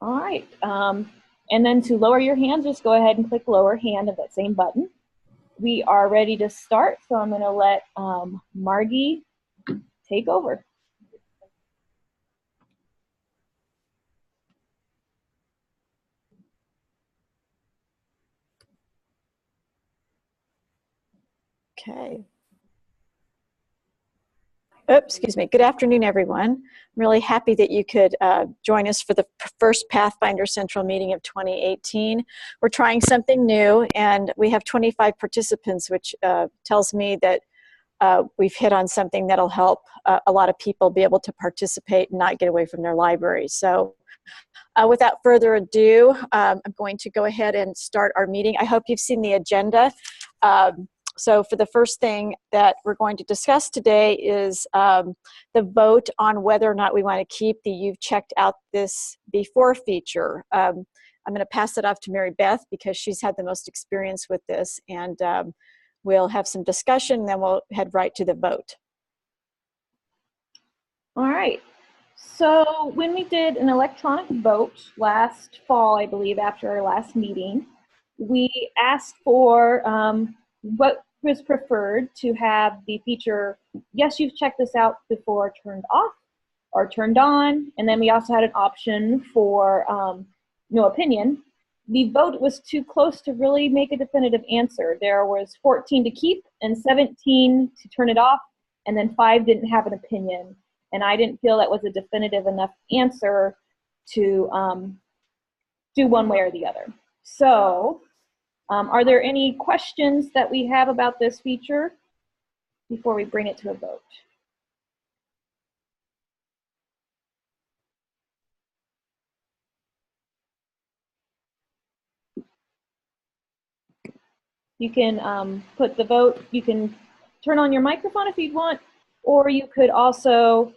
All right. And then to lower your hand, just go ahead and click lower hand of that same button. We are ready to start, so I'm going to let Margie take over. Okay. Oops, excuse me. Good afternoon, everyone. I'm really happy that you could join us for the first Pathfinder Central meeting of 2018. We're trying something new, and we have 25 participants, which tells me that we've hit on something that'll help a lot of people be able to participate and not get away from their library. So without further ado, I'm going to go ahead and start our meeting. I hope you've seen the agenda. So for the first thing that we're going to discuss today is the vote on whether or not we want to keep the You've Checked Out This Before feature. I'm going to pass it off to Mary Beth because she's had the most experience with this, and we'll have some discussion, then we'll head right to the vote. All right. So when we did an electronic vote last fall, I believe, after our last meeting, we asked for what was preferred, to have the feature, yes, you've checked this out before, turned off or turned on. And then we also had an option for no opinion. The vote was too close to really make a definitive answer. There was 14 to keep and 17 to turn it off, and then 5 didn't have an opinion. And I didn't feel that was a definitive enough answer to do one way or the other. So are there any questions that we have about this feature before we bring it to a vote? You can put the vote, you can turn on your microphone if you'd want, or you could also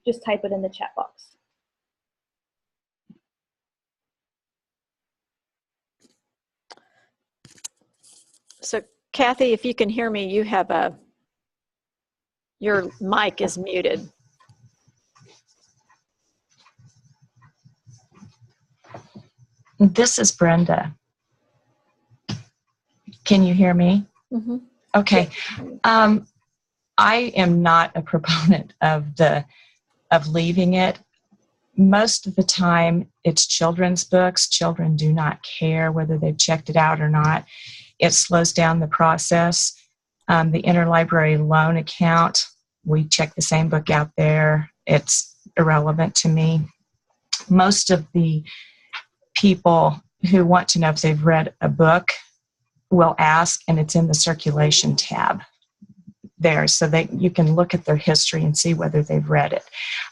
just type it in the chat box. So Kathy, if you can hear me, you have your mic is muted. This is Brenda. Can you hear me? Mm-hmm. Okay. I am not a proponent of leaving it. Most of the time, it's children's books. Children do not care whether they've checked it out or not. It slows down the process. The interlibrary loan account, we check the same book out there. It's irrelevant to me. Most of the people who want to know if they've read a book will ask, and it's in the circulation tab there, so that you can look at their history and see whether they've read it.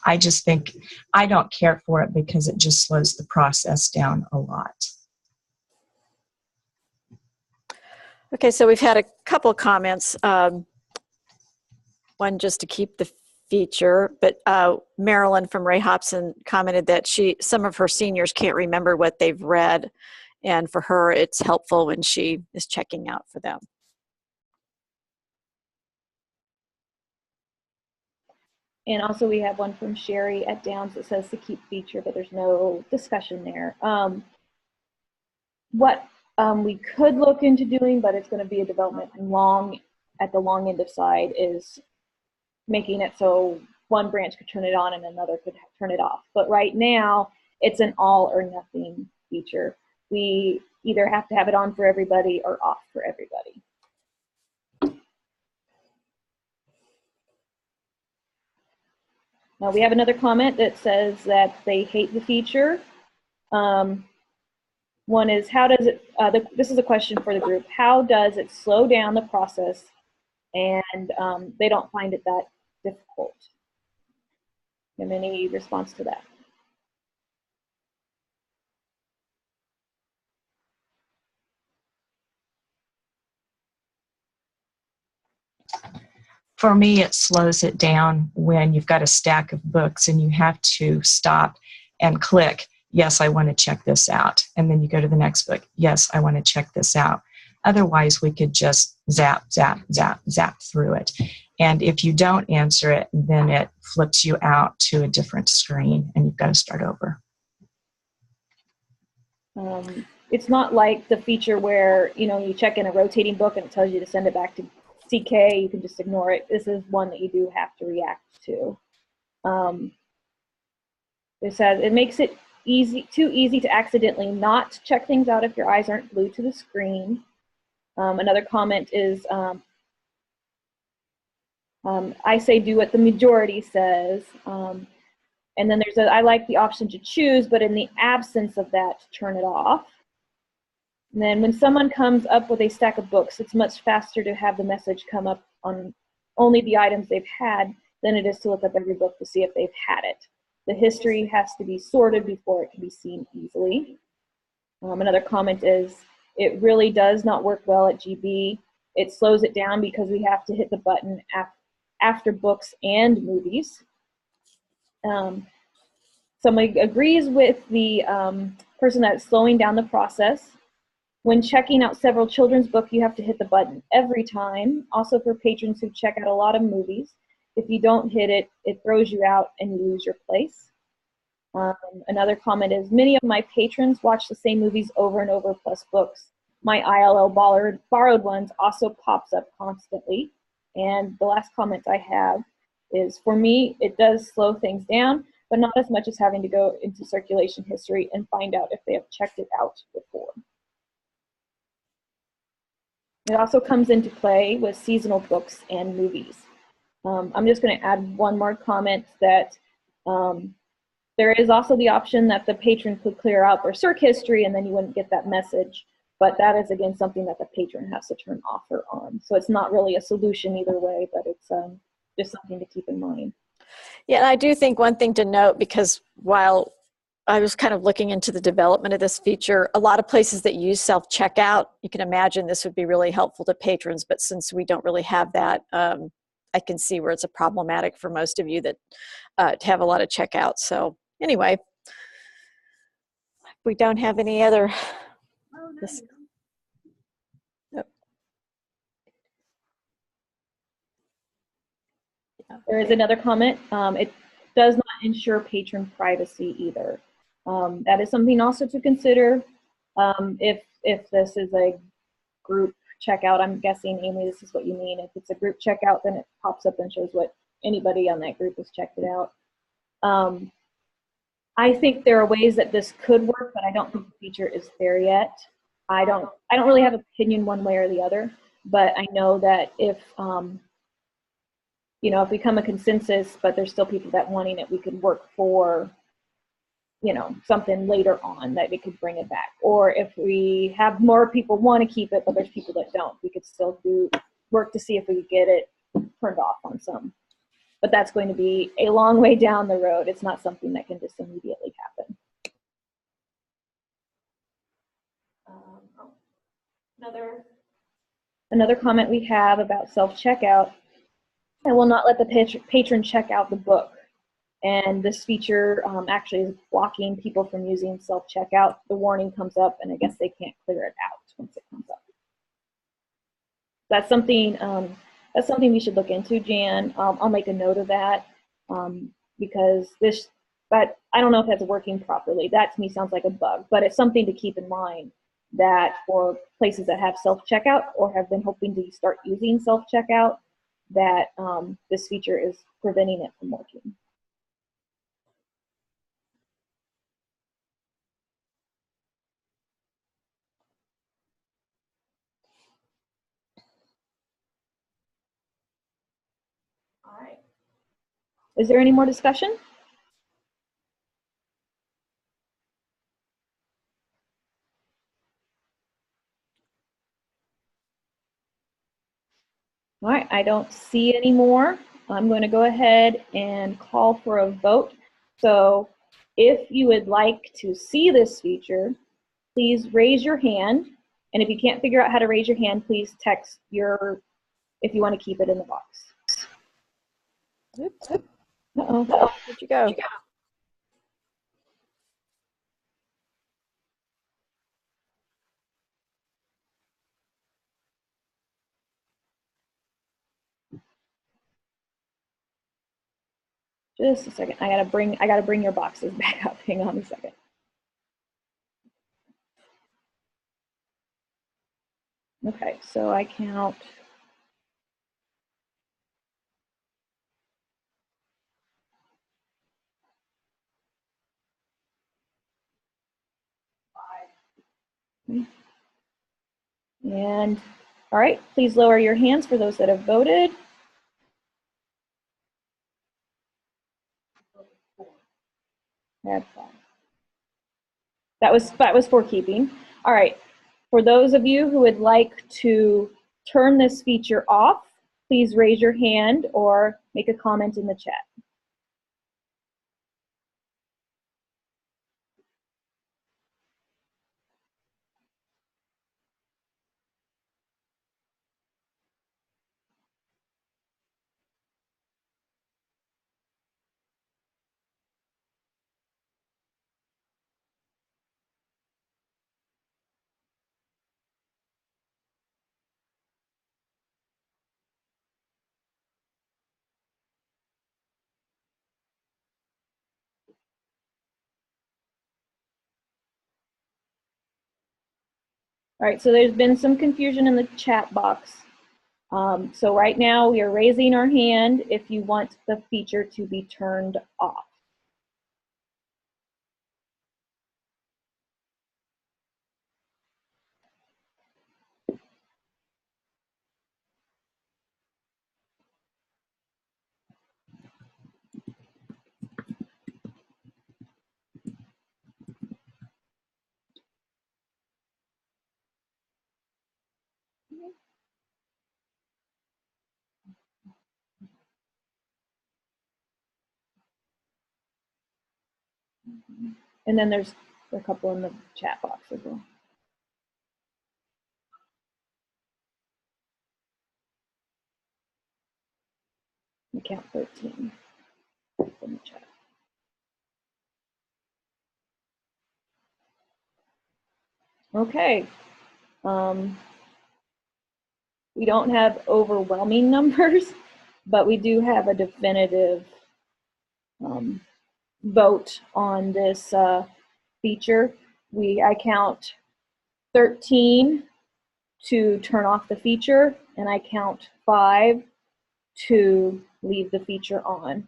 I just think I don't care for it because it just slows the process down a lot. Okay, so we've had a couple of comments. One just to keep the feature, but Marilyn from Ray Hobson commented that some of her seniors can't remember what they've read, and for her it's helpful when she is checking out for them. And also we have one from Sherry at Downs that says to keep feature, but there's no discussion there. What we could look into doing, but it's going to be a development at the long end of side, is making it so one branch could turn it on and another could turn it off. But right now, it's an all or nothing feature. We either have to have it on for everybody or off for everybody. Now we have another comment that says that they hate the feature. One is, how does it, this is a question for the group, how does it slow down the process and they don't find it that difficult? Have any response to that? For me, it slows it down when you've got a stack of books and you have to stop and click, yes, I want to check this out. And then you go to the next book, yes, I want to check this out. Otherwise, we could just zap, zap, zap, zap through it. And if you don't answer it, then it flips you out to a different screen and you've got to start over. It's not like the feature where, you know, you check in a rotating book and it tells you to send it back to CK, you can just ignore it. This is one that you do have to react to. It says it makes it too easy to accidentally not check things out if your eyes aren't glued to the screen. Another comment is, I say do what the majority says. And then there's I like the option to choose, but in the absence of that, turn it off. And then when someone comes up with a stack of books, it's much faster to have the message come up on only the items they've had than it is to look up every book to see if they've had it. The history has to be sorted before it can be seen easily. Another comment is, it really does not work well at GB. It slows it down because we have to hit the button after books and movies. Somebody agrees with the person that's slowing down the process. When checking out several children's books, you have to hit the button every time. Also for patrons who check out a lot of movies, if you don't hit it, it throws you out and you lose your place. Another comment is, many of my patrons watch the same movies over and over plus books. My ILL borrowed ones also pops up constantly. And the last comment I have is, for me, it does slow things down, but not as much as having to go into circulation history and find out if they have checked it out before. It also comes into play with seasonal books and movies. I'm just going to add one more comment that there is also the option that the patron could clear out their circ history and then you wouldn't get that message. But that is, again, something that the patron has to turn off or on. So it's not really a solution either way, but it's just something to keep in mind. Yeah, and I do think one thing to note, because while I was kind of looking into the development of this feature, a lot of places that use self-checkout, you can imagine this would be really helpful to patrons, but since we don't really have that, I can see where it's a problematic for most of you that to have a lot of checkouts. So anyway, we don't have any other. There is another comment. It does not ensure patron privacy either. That is something also to consider if this is a group checkout. I'm guessing, Amy, this is what you mean. If it's a group checkout, then it pops up and shows what anybody on that group has checked it out. I think there are ways that this could work, but I don't think the feature is there yet. I don't really have an opinion one way or the other, but I know that if you know, if we come a consensus, but there's still people that wanting it, we could work for, you know, something later on that we could bring it back. Or if we have more people want to keep it, but there's people that don't, we could still work to see if we could get it turned off on some. But that's going to be a long way down the road. It's not something that can just immediately happen. Another comment we have about self-checkout: I will not let the patron check out the book. And this feature actually is blocking people from using self-checkout. The warning comes up, and I guess they can't clear it out once it comes up. That's something we should look into, Jan. I'll make a note of that because but I don't know if that's working properly. That to me sounds like a bug, but it's something to keep in mind, that for places that have self-checkout or have been hoping to start using self-checkout, that this feature is preventing it from working. All right. Is there any more discussion? All right, I don't see any more. I'm going to go ahead and call for a vote. So if you would like to see this feature, please raise your hand. And if you can't figure out how to raise your hand, please text if you want to keep it in the box. Oops. Uh-oh, where'd you go? Just a second. I gotta bring your boxes back up. Hang on a second. Okay, so I count. And all right, please lower your hands for those that have voted. That was for keeping. All right, for those of you who would like to turn this feature off, please raise your hand or make a comment in the chat. All right, so there's been some confusion in the chat box. So right now we are raising our hand if you want the feature to be turned off. And then there's a couple in the chat box as well. We count 13 in the chat. Okay. We don't have overwhelming numbers, but we do have a definitive vote on this feature. I count 13 to turn off the feature, and I count 5 to leave the feature on.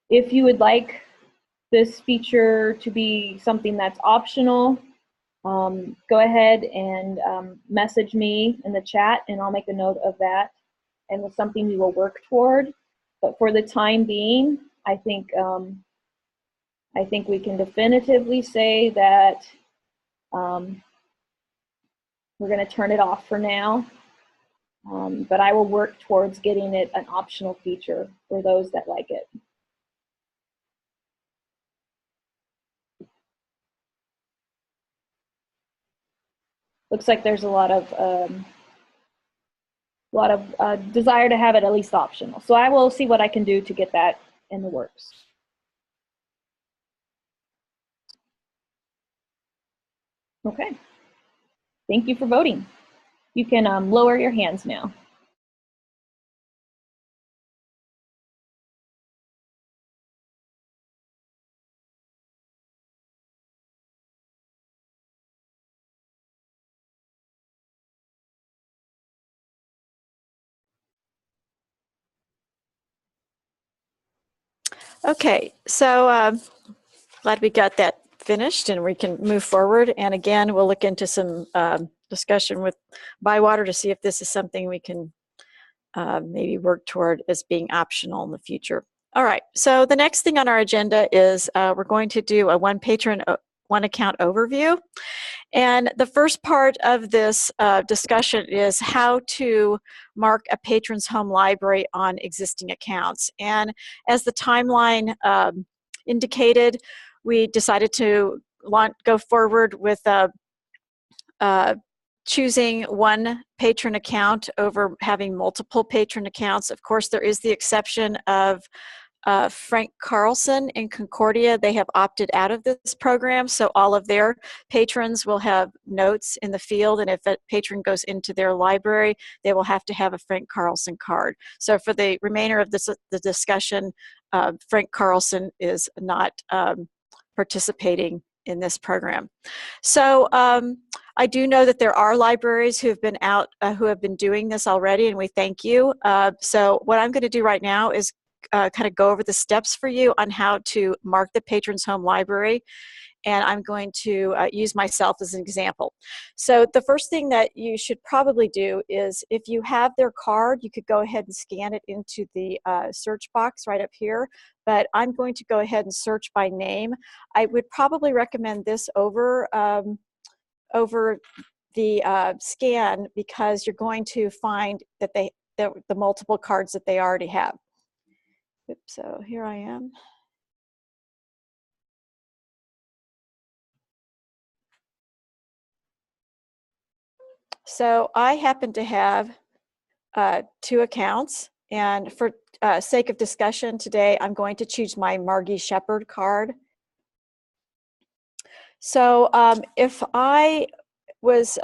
If you would like this feature to be something that's optional, go ahead and message me in the chat, and I'll make a note of that, and it's something we will work toward. But for the time being, I think we can definitively say that we're going to turn it off for now. But I will work towards getting it an optional feature for those that like it. Looks like there's a lot of desire to have it at least optional. So I will see what I can do to get that in the works. Okay. Thank you for voting. You can lower your hands now. Okay, so glad we got that finished and we can move forward. And again, we'll look into some discussion with Bywater to see if this is something we can maybe work toward as being optional in the future. All right, so the next thing on our agenda is we're going to do a one patron, one account overview. And the first part of this discussion is how to mark a patron's home library on existing accounts. And as the timeline indicated, we decided to go forward with choosing one patron account over having multiple patron accounts. Of course, there is the exception of Frank Carlson in Concordia. They have opted out of this program, so all of their patrons will have notes in the field, and if a patron goes into their library, they will have to have a Frank Carlson card. So for the remainder of the discussion, Frank Carlson is not participating in this program. So I do know that there are libraries who have been out, who have been doing this already, and we thank you. So what I'm going to do right now is kind of go over the steps for you on how to mark the patron's home library. And I'm going to use myself as an example. So the first thing that you should probably do is, if you have their card, you could go ahead and scan it into the search box right up here. But I'm going to go ahead and search by name. I would probably recommend this over the scan, because you're going to find that the multiple cards that they already have. Oops, so here I am. So I happen to have 2 accounts, and for sake of discussion today, I'm going to choose my Margie Shepherd card. So if I was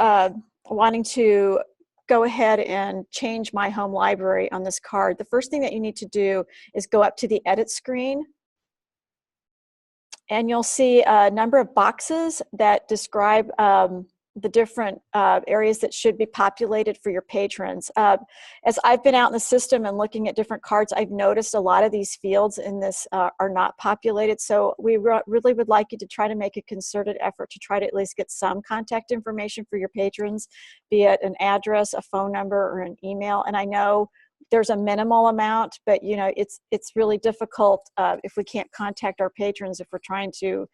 wanting to go ahead and change my home library on this card, the first thing that you need to do is go up to the edit screen, and you'll see a number of boxes that describe the different areas that should be populated for your patrons. As I've been out in the system and looking at different cards, I've noticed a lot of these fields in this are not populated. So we really would like you to try to make a concerted effort to try to at least get some contact information for your patrons, be it an address, a phone number, or an email. And I know there's a minimal amount, but you know, it's really difficult if we can't contact our patrons, if we're trying to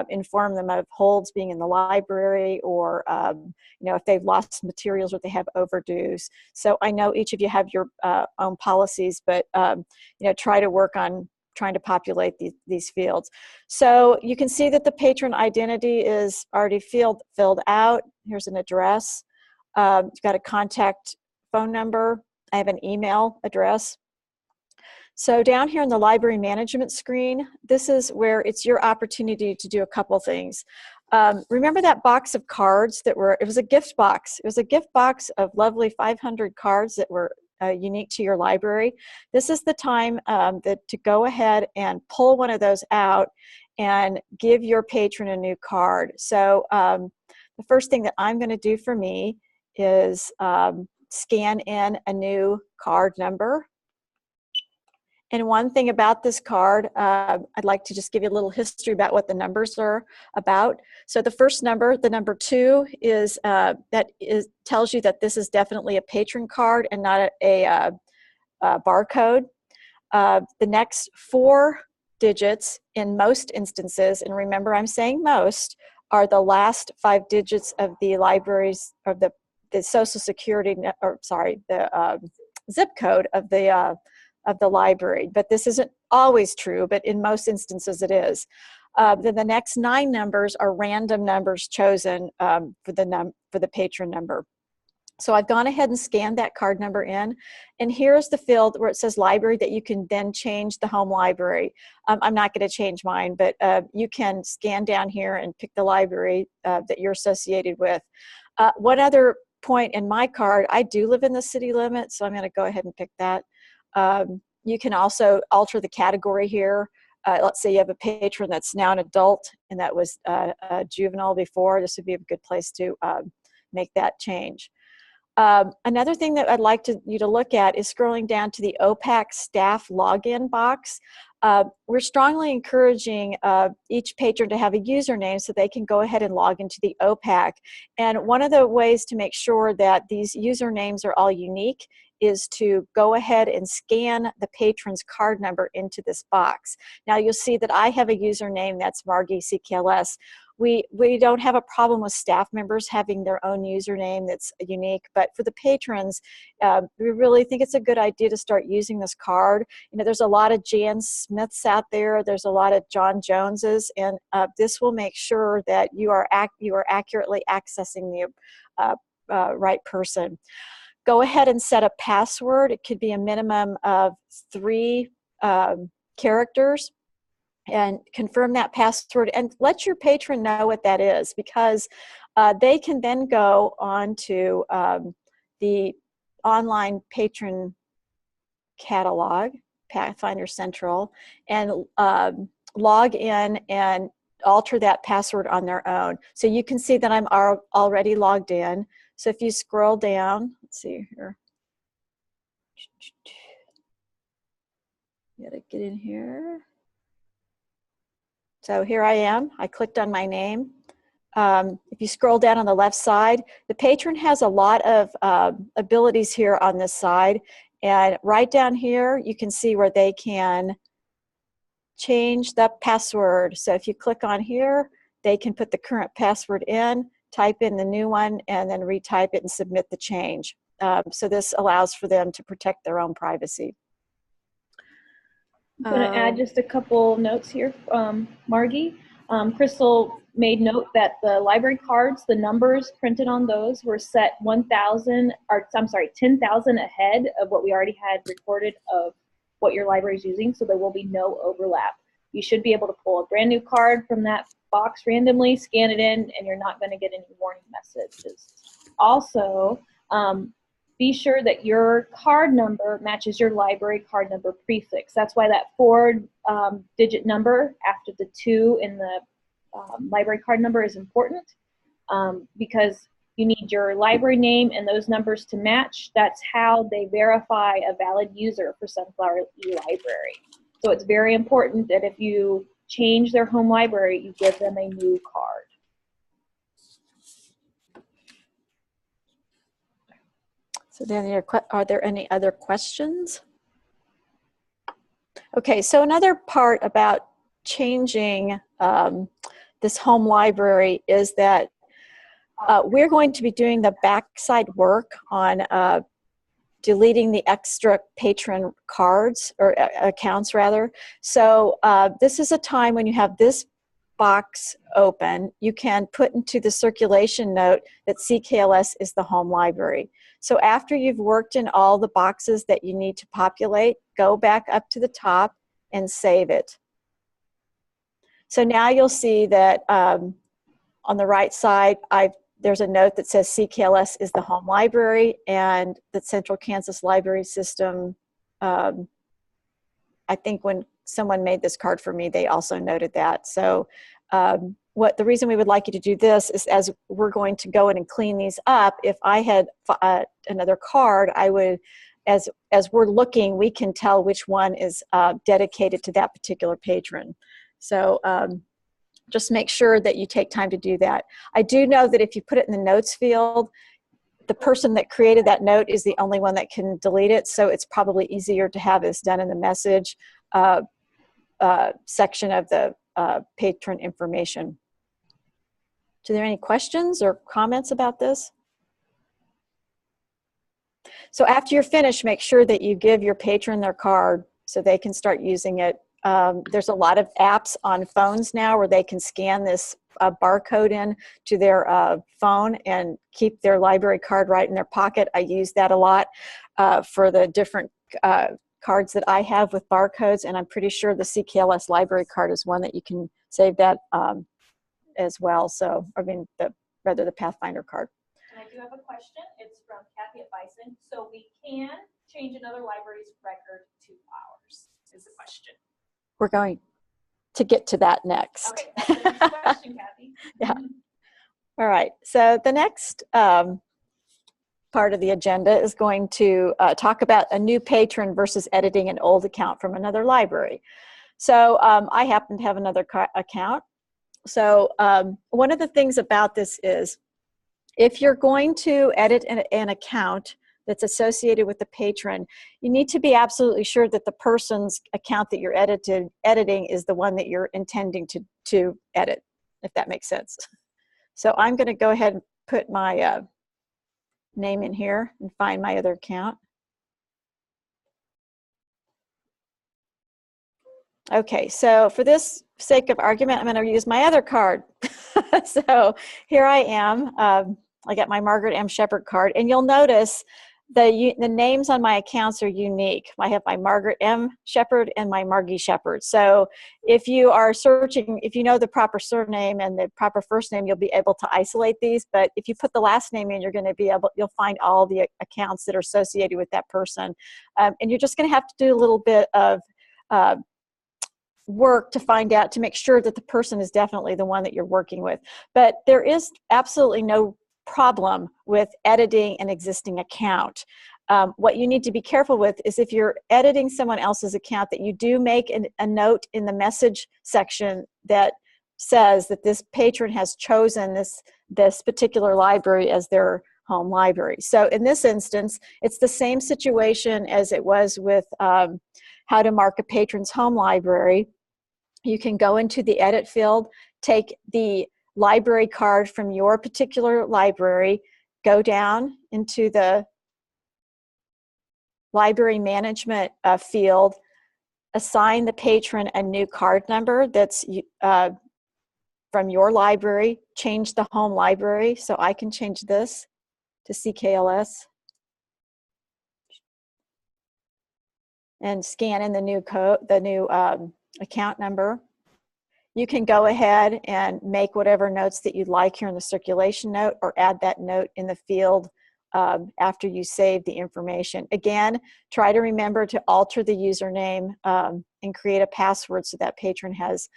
inform them of holds being in the library, or you know, if they've lost materials or they have overdues. So I know each of you have your own policies, but you know, try to work on trying to populate these fields. So you can see that the patron identity is already filled out. Here's an address. You've got a contact phone number. I have an email address. So down here in the library management screen, this is where it's your opportunity to do a couple things. Remember that box of cards that it was a gift box. It was a gift box of lovely 500 cards that were unique to your library. This is the time to go ahead and pull one of those out and give your patron a new card. So the first thing that I'm going to do for me is scan in a new card number. And one thing about this card, I'd like to just give you a little history about what the numbers are about. So the first number, the number 2, is tells you that this is definitely a patron card and not a barcode. The next 4 digits in most instances, and remember I'm saying most, are the last 5 digits of the library's, of the Social Security, or sorry, the zip code of the library. But this isn't always true, but in most instances it is. Then the next 9 numbers are random numbers chosen for the patron number. So I've gone ahead and scanned that card number in, and here's the field where it says library that you can then change the home library. I'm not going to change mine, but you can scan down here and pick the library that you're associated with. One other point in my card, I do live in the city limit, so I'm going to go ahead and pick that. You can also alter the category here. Let's say you have a patron that's now an adult and that was a juvenile before. This would be a good place to make that change. Another thing that I'd like you to look at is scrolling down to the OPAC staff login box. We're strongly encouraging each patron to have a username so they can go ahead and log into the OPAC. And one of the ways to make sure that these usernames are all unique is to go ahead and scan the patron's card number into this box. Now you'll see that I have a username that's Margie CKLS. We don't have a problem with staff members having their own username that's unique, but for the patrons, we really think it's a good idea to start using this card. You know, there's a lot of Jan Smiths out there, there's a lot of John Joneses, and this will make sure that you are accurately accessing the right person. Go ahead and set a password. It could be a minimum of 3 characters, and confirm that password and let your patron know what that is, because they can then go on to the online patron catalog, Pathfinder Central, and log in and alter that password on their own. So you can see that I'm already logged in. So if you scroll down, let's see here. Gotta get in here. So here I am. I clicked on my name. If you scroll down on the left side, the patron has a lot of abilities here on this side. And right down here, you can see where they can change the password. So if you click on here, they can put the current password in, type in the new one, and then retype it and submit the change. So this allows for them to protect their own privacy. I'm going to add just a couple notes here, Margie. Crystal made note that the library cards, the numbers printed on those were set 10,000 ahead of what we already had recorded of what your library is using, so there will be no overlap. You should be able to pull a brand new card from that box randomly, scan it in, and you're not going to get any warning messages. Also, be sure that your card number matches your library card number prefix. That's why that 4-digit number after the 2 in the library card number is important, because you need your library name and those numbers to match. That's how they verify a valid user for Sunflower eLibrary. So it's very important that if you change their home library, you give them a new card. So then, are there any other questions? Okay, so another part about changing this home library is that we're going to be doing the backside work on deleting the extra patron cards, or accounts rather. So this is a time when you have this box open, you can put into the circulation note that CKLS is the home library. So after you've worked in all the boxes that you need to populate, go back up to the top and save it. So now you'll see that on the right side, there's a note that says CKLS is the home library, and the Central Kansas Library System, I think when someone made this card for me, they also noted that. So the reason we would like you to do this is, as we're going to go in and clean these up, if I had another card, I would, as we're looking, we can tell which one is dedicated to that particular patron. So just make sure that you take time to do that. I do know that if you put it in the notes field, the person that created that note is the only one that can delete it, so it's probably easier to have this done in the message section of the patron information. Are there any questions or comments about this? So after you're finished, make sure that you give your patron their card so they can start using it. There's a lot of apps on phones now where they can scan this barcode in to their phone and keep their library card right in their pocket. I use that a lot for the different cards that I have with barcodes, and I'm pretty sure the CKLS library card is one that you can save that as well. So, I mean, rather the Pathfinder card. And I do have a question. It's from Kathy at Bison. So we can change another library's record to ours, is the question. We're going to get to that next. Okay, that's the next question, Kathy. Yeah. All right. So the next part of the agenda is going to talk about a new patron versus editing an old account from another library. So I happen to have another account. So one of the things about this is, if you're going to edit an account that's associated with the patron, you need to be absolutely sure that the person's account that you're editing is the one that you're intending to edit, if that makes sense. So I'm going to go ahead and put my name in here and find my other account. Okay, so for this sake of argument, I'm going to use my other card. So here I am. I got my Margaret M. Shepard card, and you'll notice the names on my accounts are unique. I have my Margaret M. Shepard and my Margie Shepard. So if you are searching, if you know the proper surname and the proper first name, you'll be able to isolate these. But if you put the last name in, you'll find all the accounts that are associated with that person. And you're just going to have to do a little bit of work to find out, to make sure that the person is definitely the one that you're working with. But there is absolutely no problem with editing an existing account. What you need to be careful with is if you're editing someone else's account, that you do make a note in the message section that says that this patron has chosen this particular library as their home library. So in this instance, it's the same situation as it was with how to mark a patron's home library. You can go into the edit field, take the library card from your particular library, go down into the library management field, assign the patron a new card number that's from your library, change the home library. So I can change this to CKLS and scan in the new code, the new account number. You can go ahead and make whatever notes that you'd like here in the circulation note, or add that note in the field after you save the information. Again, try to remember to alter the username and create a password so that patron has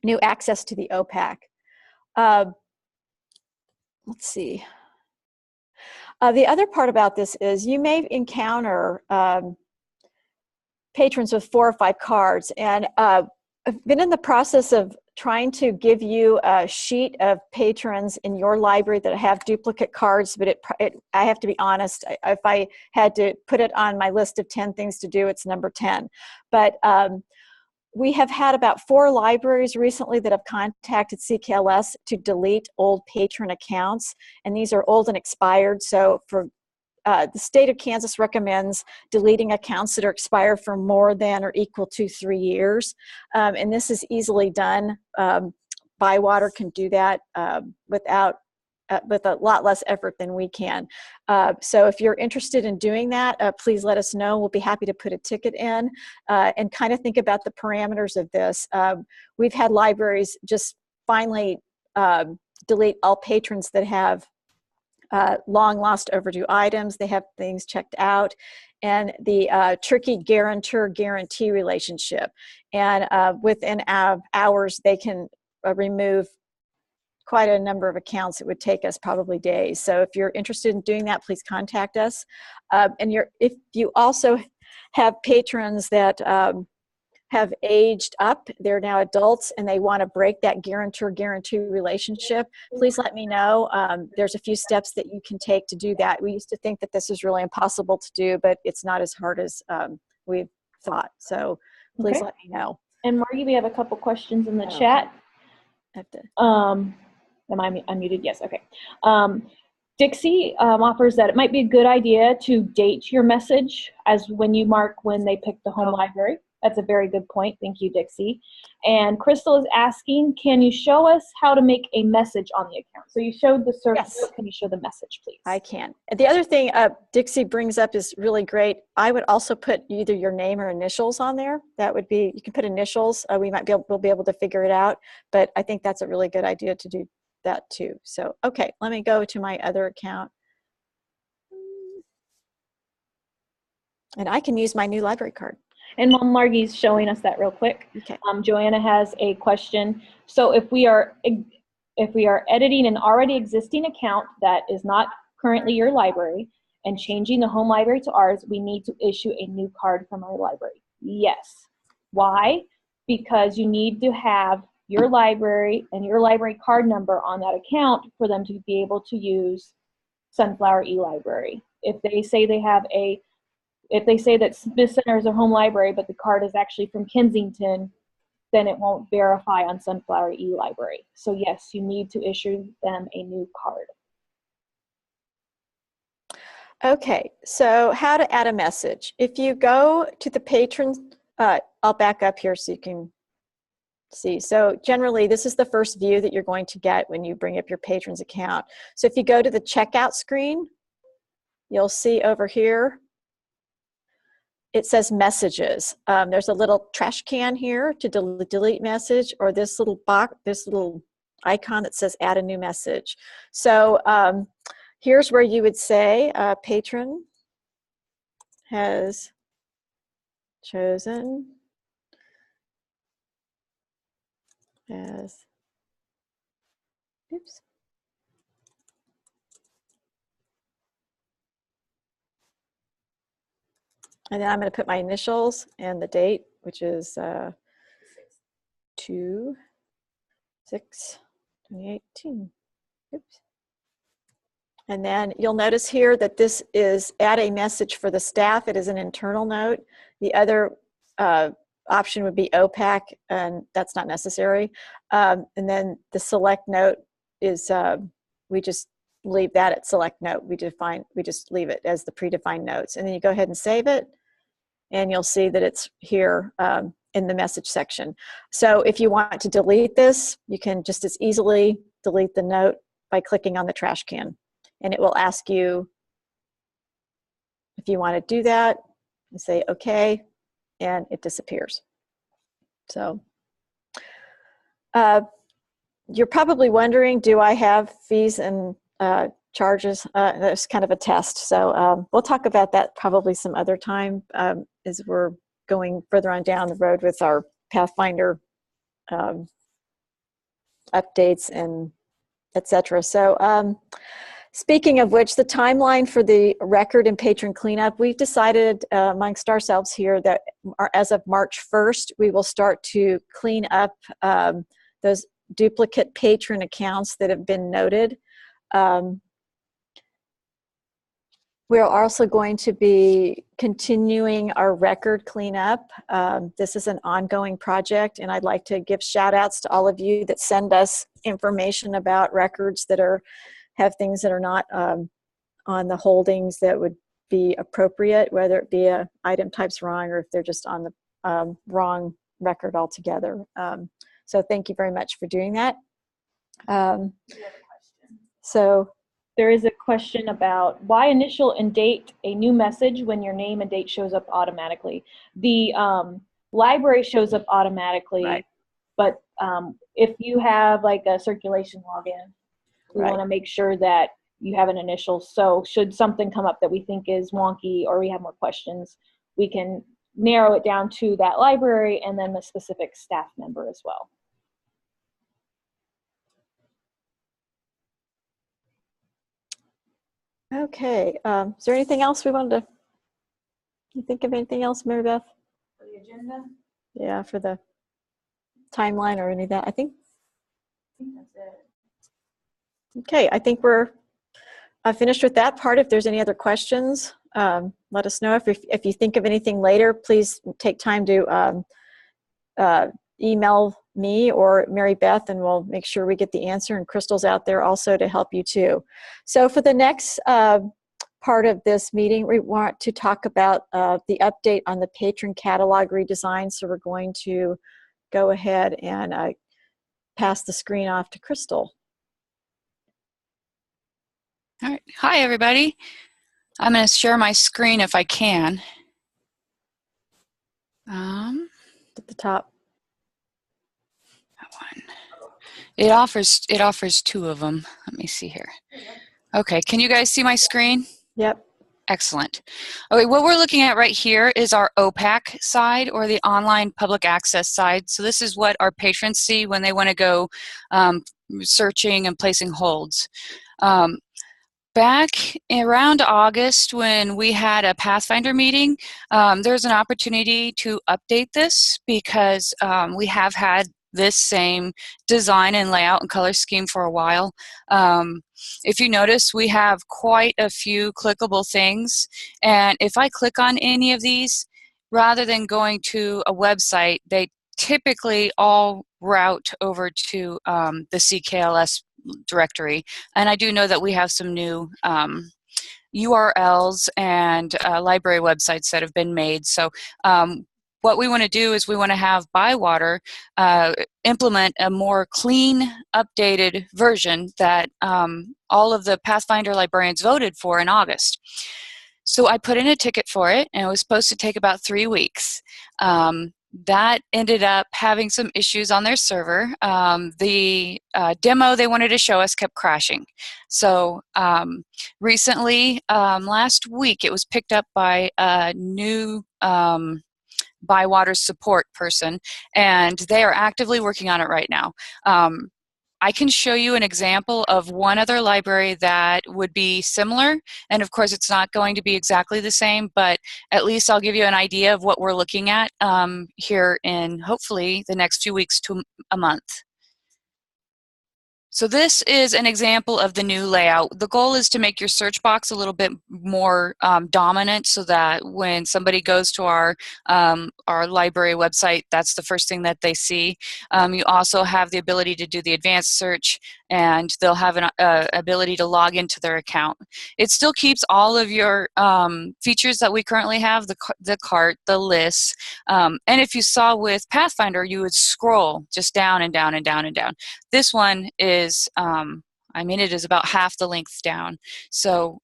new access to the OPAC. Let's see. The other part about this is you may encounter patrons with 4 or 5 cards, and I've been in the process of trying to give you a sheet of patrons in your library that have duplicate cards, but I have to be honest, if I had to put it on my list of 10 things to do, it's number 10. But we have had about 4 libraries recently that have contacted CKLS to delete old patron accounts, and these are old and expired. So for the state of Kansas recommends deleting accounts that are expired for more than or equal to 3 years. And this is easily done. Bywater can do that with a lot less effort than we can. So if you're interested in doing that, please let us know. We'll be happy to put a ticket in and kind of think about the parameters of this. We've had libraries just finally delete all patrons that have long lost overdue items. They have things checked out, and the tricky guarantor-guarantee relationship. And within hours, they can remove quite a number of accounts. It would take us probably days. So if you're interested in doing that, please contact us. And if you also have patrons that have aged up, they're now adults, and they want to break that guarantor-guarantee relationship, please let me know. There's a few steps that you can take to do that. We used to think that this is really impossible to do, but it's not as hard as we thought. So please let me know. And Margie, we have a couple questions in the chat. Am I unmuted? Yes, okay. Dixie offers that it might be a good idea to date your message as when you mark when they pick the home library. That's a very good point. Thank you, Dixie. And Crystal is asking, can you show us how to make a message on the account? So you showed the circle. Yes. Can you show the message, please? I can. The other thing Dixie brings up is really great. I would also put either your name or initials on there. That would be, you can put initials. We'll be able to figure it out. But I think that's a really good idea to do that too. So, okay, let me go to my other account. And I can use my new library card. And while Margie's showing us that real quick, okay. Joanna has a question. So if we are editing an already existing account that is not currently your library and changing the home library to ours, we need to issue a new card from our library. Yes. Why? Because you need to have your library and your library card number on that account for them to be able to use Sunflower eLibrary. If they say that Smith Center is a home library, but the card is actually from Kensington, then it won't verify on Sunflower eLibrary. So yes, you need to issue them a new card. Okay, so how to add a message. If you go to the patron, I'll back up here so you can see. So generally, this is the first view that you're going to get when you bring up your patron's account. So if you go to the checkout screen, you'll see over here, it says messages. There's a little trash can here to delete message, or this little box, this little icon that says add a new message. So here's where you would say patron has chosen as, oops. And then I'm going to put my initials and the date, which is 2/6/2018. Oops. And then you'll notice here that this is add a message for the staff. It is an internal note. The other option would be OPAC, and that's not necessary. And then the select note is, we just leave that at select note. We just leave it as the predefined notes. And then you go ahead and save it, and you'll see that it's here in the message section. So if you want to delete this, you can just as easily delete the note by clicking on the trash can. And it will ask you if you want to do that, and say okay, and it disappears. So you're probably wondering, do I have fees and charges? That's kind of a test. So we'll talk about that probably some other time as we're going further on down the road with our Pathfinder updates and etc. So speaking of which, the timeline for the record and patron cleanup, we've decided amongst ourselves here that as of March 1st, we will start to clean up those duplicate patron accounts that have been noted. We're also going to be continuing our record cleanup. This is an ongoing project, and I'd like to give shout outs to all of you that send us information about records that have things that are not on the holdings that would be appropriate, whether it be a item type's wrong or if they're just on the wrong record altogether. So thank you very much for doing that. So there is a question about why initial and date a new message when your name and date shows up automatically. The library shows up automatically, right. But if you have like a circulation login, we want to make sure that you have an initial. So should something come up that we think is wonky or we have more questions, we can narrow it down to that library and then the specific staff member as well. Okay, is there anything else we wanted to, you think of anything else, Mary Beth? For the agenda? Yeah, for the timeline or any of that, I think that's it. Okay, I think we're finished with that part. If there's any other questions, let us know. If you think of anything later, please take time to email me or Mary Beth, and we'll make sure we get the answer. And Crystal's out there also to help you too. So for the next part of this meeting, we want to talk about the update on the patron catalog redesign. So we're going to go ahead and pass the screen off to Crystal. All right. Hi, everybody. I'm going to share my screen if I can. At the top. That one. It offers two of them. Let me see here. Okay. Can you guys see my screen? Yep. Excellent. Okay, what we're looking at right here is our OPAC side, or the online public access side. So this is what our patrons see when they want to go searching and placing holds. Back around August, when we had a Pathfinder meeting, there's an opportunity to update this because we have had this same design and layout and color scheme for a while. If you notice, we have quite a few clickable things, and if I click on any of these, rather than going to a website, they typically all route over to the CKLS directory. And I do know that we have some new URLs and library websites that have been made. So what we want to do is we want to have Bywater implement a more clean, updated version that all of the Pathfinder librarians voted for in August. So I put in a ticket for it, and it was supposed to take about 3 weeks. That ended up having some issues on their server. The demo they wanted to show us kept crashing. So recently, last week, it was picked up by a new Bywater's support person, and they are actively working on it right now. I can show you an example of one other library that would be similar, and of course it's not going to be exactly the same, but at least I'll give you an idea of what we're looking at here in hopefully the next few weeks to a month. So this is an example of the new layout. The goal is to make your search box a little bit more dominant, so that when somebody goes to our library website, that's the first thing that they see. You also have the ability to do the advanced search, and they'll have an ability to log into their account. It still keeps all of your features that we currently have, the cart, the lists, and if you saw with Pathfinder, you would scroll just down and down and down and down. This one is, I mean, it is about half the length down. So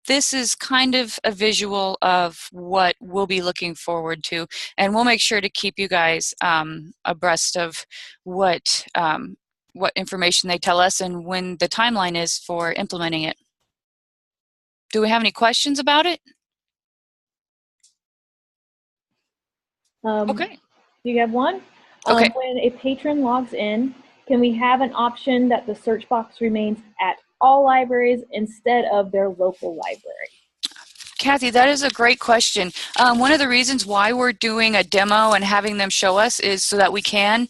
this is kind of a visual of what we'll be looking forward to, and we'll make sure to keep you guys abreast of what information they tell us and when the timeline is for implementing it. Do we have any questions about it? Okay. You have one? Okay. When a patron logs in, can we have an option that the search box remains at all libraries instead of their local library? Kathy, that is a great question. One of the reasons why we're doing a demo and having them show us is so that we can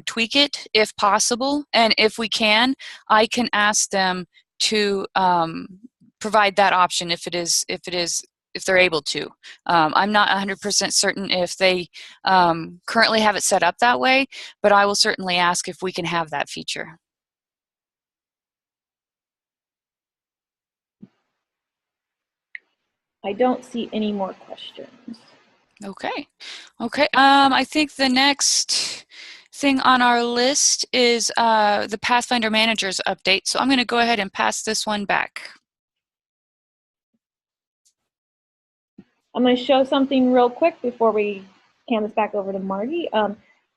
tweak it if possible. And if we can, I can ask them to provide that option if they're able to. I'm not 100% certain if they currently have it set up that way, but I will certainly ask if we can have that feature. I don't see any more questions. Okay. I think the next thing on our list is the Pathfinder Managers update. So I'm going to go ahead and pass this one back. I'm going to show something real quick before we hand this back over to Margie.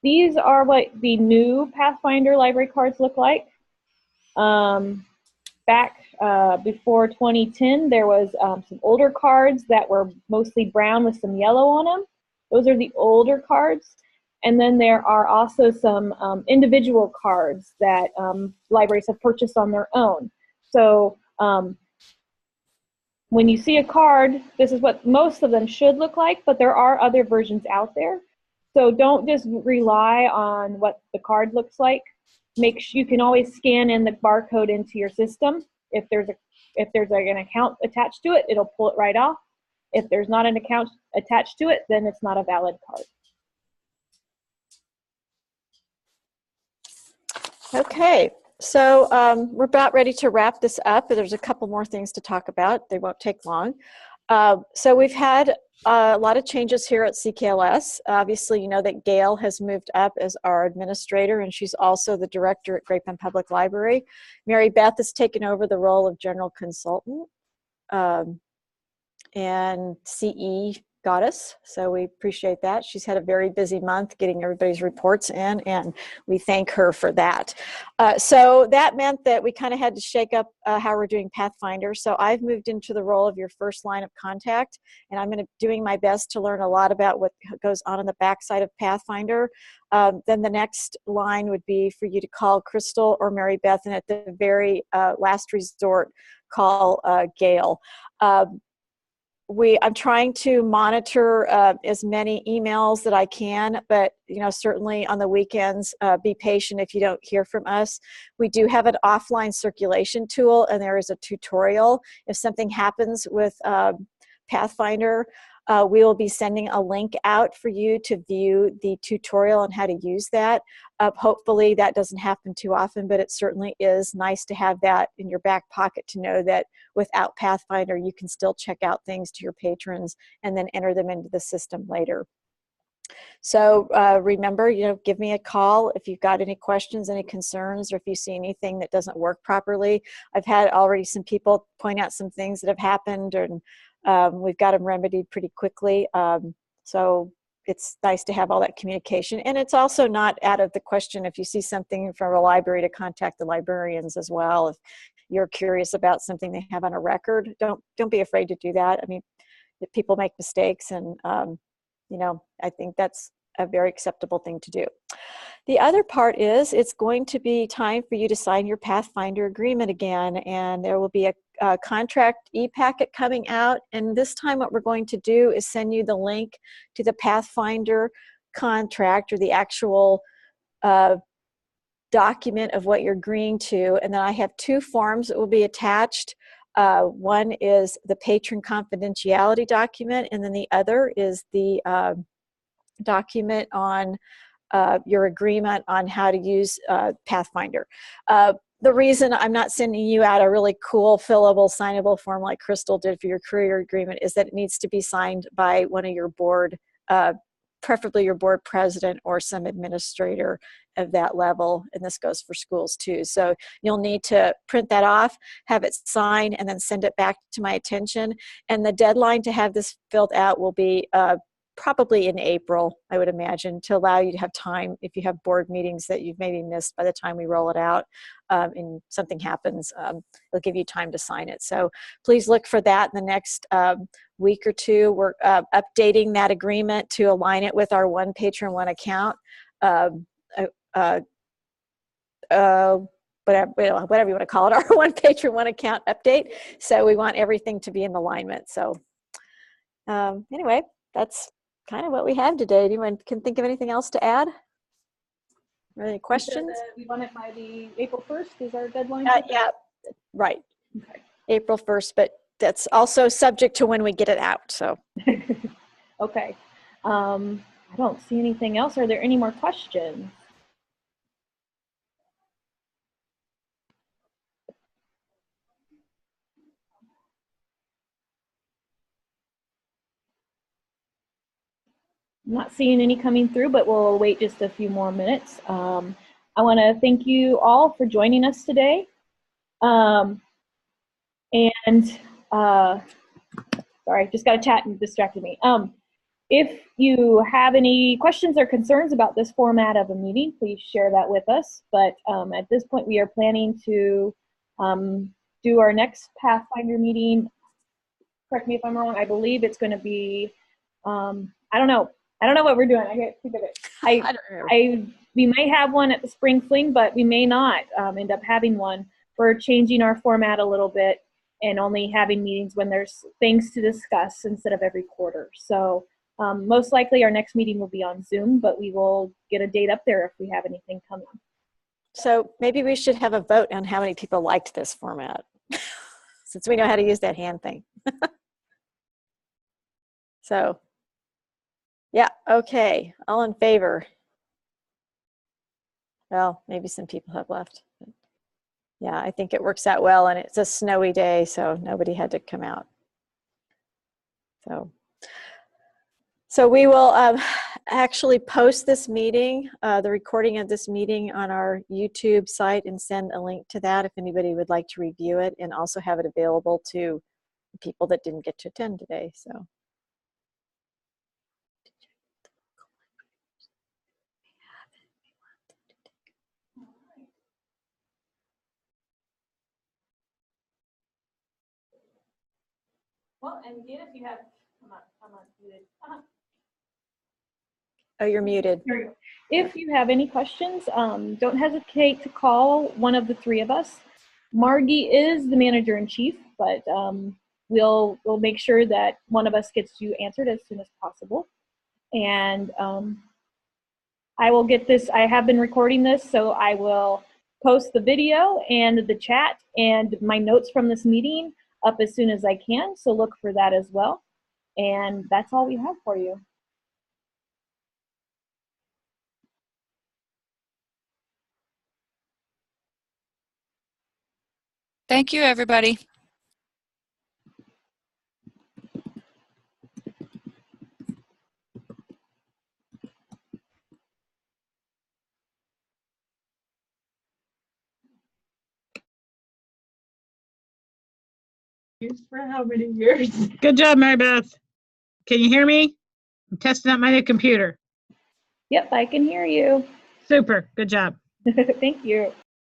These are what the new Pathfinder library cards look like. Back before 2010, there was some older cards that were mostly brown with some yellow on them. Those are the older cards. And then there are also some individual cards that libraries have purchased on their own. So when you see a card, this is what most of them should look like, but there are other versions out there. So don't just rely on what the card looks like. You can always scan in the barcode into your system. If there's an account attached to it, it'll pull it right off. If there's not an account attached to it, then it's not a valid card. Okay, so we're about ready to wrap this up. There's a couple more things to talk about. They won't take long. So we've had a lot of changes here at CKLS. Obviously, you know that Gail has moved up as our administrator, and she's also the director at Grapevine Public Library. Mary Beth has taken over the role of general consultant, and CE Goddess, so we appreciate that. She's had a very busy month getting everybody's reports in, and we thank her for that. So that meant that we kind of had to shake up how we're doing Pathfinder. So I've moved into the role of your first line of contact, and I'm doing my best to learn a lot about what goes on the backside of Pathfinder. Then the next line would be for you to call Crystal or Mary Beth, and at the very last resort, call Gail. I'm trying to monitor as many emails that I can, but certainly on the weekends, be patient if you don't hear from us. We do have an offline circulation tool, and there is a tutorial. If something happens with Pathfinder, we will be sending a link out for you to view the tutorial on how to use that. Hopefully that doesn't happen too often, but it certainly is nice to have that in your back pocket to know that without Pathfinder, you can still check out things to your patrons and then enter them into the system later. So remember, give me a call if you've got any questions, any concerns, or if you see anything that doesn't work properly. I've had already some people point out some things that have happened, and we've got them remedied pretty quickly. So it's nice to have all that communication. And it's also not out of the question if you see something from a library to contact the librarians as well. If you're curious about something they have on a record, don't be afraid to do that. I mean, people make mistakes, and I think that's a very acceptable thing to do. The other part is it's going to be time for you to sign your Pathfinder agreement again, and there will be a contract e-packet coming out, and this time what we're going to do is send you the link to the Pathfinder contract, or the actual document of what you're agreeing to, and then I have 2 forms that will be attached. One is the patron confidentiality document, and then the other is the document on your agreement on how to use Pathfinder. The reason I'm not sending you out a really cool, fillable, signable form like Crystal did for your career agreement is that it needs to be signed by one of your board, preferably your board president or some administrator of that level, and this goes for schools too. So you'll need to print that off, have it signed, and then send it back to my attention. And the deadline to have this filled out will be probably in April, I would imagine, to allow you to have time if you have board meetings that you've maybe missed by the time we roll it out, and something happens, it'll give you time to sign it. So please look for that in the next week or 2. We're updating that agreement to align it with our one patron, one account, whatever you want to call it, our one patron, one account update. So we want everything to be in alignment. So anyway, that's kind of what we have today. Anyone can think of anything else to add? Or any questions? We want it by the April 1st is our deadline? Yeah, right. Okay. April 1st, but that's also subject to when we get it out. So. Okay. I don't see anything else. Are there any more questions? I'm not seeing any coming through, but we'll wait just a few more minutes. I want to thank you all for joining us today. Sorry, just got a chat and distracted me. If you have any questions or concerns about this format of a meeting, please share that with us. But at this point, we are planning to do our next Pathfinder meeting. Correct me if I'm wrong. I believe it's going to be, I don't know what we're doing. I can't think of it. I don't remember. We may have one at the Spring Fling, but we may not end up having one. We're changing our format a little bit and only having meetings when there's things to discuss instead of every quarter. So most likely our next meeting will be on Zoom, but we will get a date up there if we have anything coming. So maybe we should have a vote on how many people liked this format, since we know how to use that hand thing. So, yeah, okay, all in favor? Well, maybe some people have left. But yeah, I think it works out well, and it's a snowy day, so nobody had to come out. So we will actually post this meeting, the recording of this meeting, on our YouTube site and send a link to that if anybody would like to review it, and also have it available to people that didn't get to attend today. So. Well, and again, if you have, I'm not muted. Oh, you're muted. There you go. If you have any questions, don't hesitate to call one of the 3 of us. Margie is the manager-in-chief, but we'll make sure that one of us gets you answered as soon as possible. And I will get this. I have been recording this, so I will post the video and the chat and my notes from this meeting up as soon as I can. So look for that as well. And that's all we have for you. Thank you, everybody. For how many years? Good job, Mary Beth. Can you hear me? I'm testing out my new computer. Yep, I can hear you. Super. Good job. Thank you.